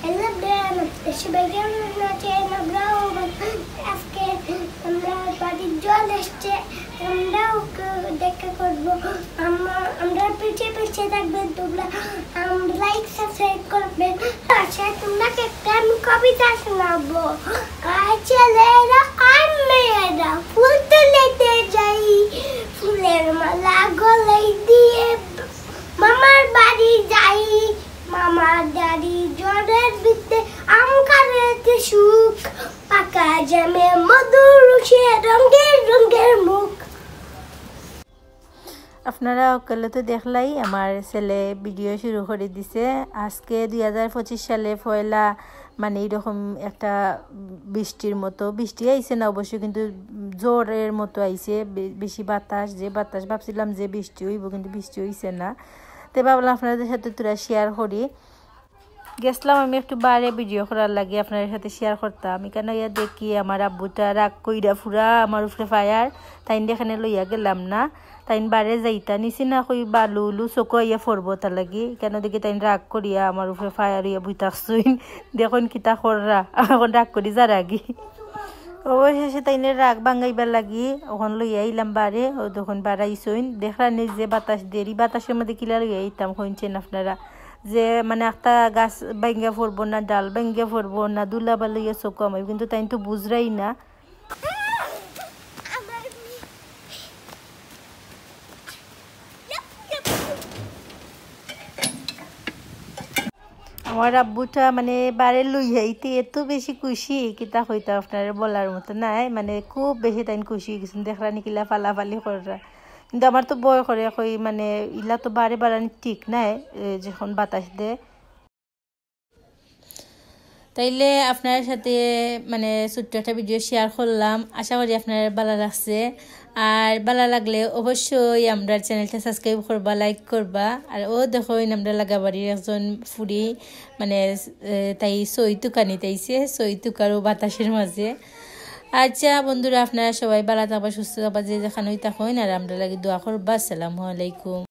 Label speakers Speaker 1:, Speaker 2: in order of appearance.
Speaker 1: Hello there, সবাইকে নাচে নাবরাও আজকে আমরা বাড়ির জল এসছে আমরাও দেখা করবো আমরা পিছিয়ে পিছিয়ে থাকবেন তোমরা লাইক সাবস্ক্রাইব করবেন আচ্ছা তোমরা একটা আমি কবিতা শোনাবো ছেলেরা আর মেয়েরা ফুল তুলতে যাই ফুলের মালা গলায় দিয়ে মামার বাড়ি যাই মামার দাড়ি জলের ভিতরে আম খাওয়াতে সুখ পাকা জামে মধুর রসে রঙের রঙের মুখ।
Speaker 2: আপনারা ওকালে তো দেখলাই আমার ছেলে ভিডিও শুরু করে দিছে আজকে 2025 সালে পয়লা মানে এরকম একটা বৃষ্টির মতো বৃষ্টি আইছে না অবশ্য কিন্তু জোরের মতো আইছে বেশি বাতাস যে বাতাস ভাবছিলাম যে বৃষ্টি হইব কিন্তু বৃষ্টি হইছে না তো ভাবলাম আপনাদের সাথে তোরা শেয়ার করি গেছিলাম আমি একটু বাইরে ভিডিও করার লাগে আপনাদের সাথে শেয়ার করতাম এখানে ইয়া দেখি আমার আব্বুটা রাগ কইরা ফুরা আমার উপরে ফায়ার তাই এখানে লইয়া গেলাম না তাই বাইরে যাইতা নিছি না কই বালু উলু চকো ইয়া ফরব তা লাগি কেন দেখি তাই রাগ করিয়া আমার উপরে ফায়ার ইয়া বুইতাকছুইন দেখুন কিতা কররা এখন রাগ করি যা রাগি অবশেষে তাইনে রাগ ভাঙাইবার লাগি ওখান লইয়া আইলাম বারে ও তখন বাড়াইছইন দেখলাম যে বাতাস দেরি বাতাসের মধ্যে কিলা লইয়া আইতাম কইছেন আপনারা যে মানে একটা গাছ ভাঙ্গা পড়বো না ডাল ভাঙ্গা পড়বো না দুলা বালইয়া চোখ আমি কিন্তু তাই তো বুঝরাই না আমার আব্বুটা মানে বারে লইয়াইতে এত বেশি খুশি কিতা হইতা আপনার বলার মতো নাই মানে খুব বেশি তাই খুশি গেছেন দেখরা নিকিলা ফালাফালি কররা কিন্তু আমার তো বয় করে কই মানে ইলা তো বারে বারানি ঠিক নাই যখন বাতাস দে তাইলে আপনার সাথে মানে ছোট্ট একটা ভিডিও শেয়ার করলাম আশা করি আপনার ভালো লাগছে আর ভালো লাগলে অবশ্যই আমরা চ্যানেলটা সাবস্ক্রাইব করবা লাইক করবা আর ও দেখো আমরা লাগাবাড়ির একজন ফুড়ি মানে তাই সইতুকানি তাইছে সইতুকারও বাতাসের মাঝে আচ্ছা বন্ধুরা আপনারা সবাই ভালো থাকবা সুস্থ থাকবা যে যেখানে থাকুন আর আমরা লাগি দোয়া করবা আসসালামু আলাইকুম।